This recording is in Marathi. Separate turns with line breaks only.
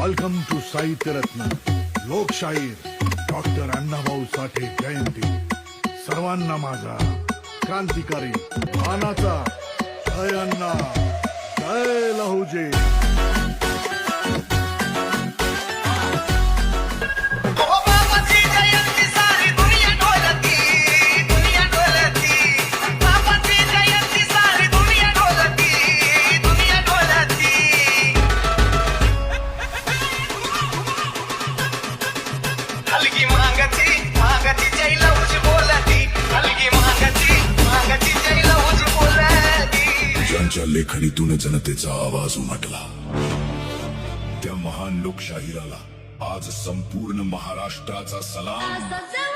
वेलकम टू साहित्यरत्न लोकशाहीर डॉक्टर अण्णाभाऊ साठे जयंती. सर्वांना माझा क्रांतिकारी मानाचा जय अण्णा, जय लहुजी.
ज्यांच्या लेखणीतून जनतेचा आवाज उमटला त्या महान लोकशाहीराला आज संपूर्ण महाराष्ट्राचा सलाम.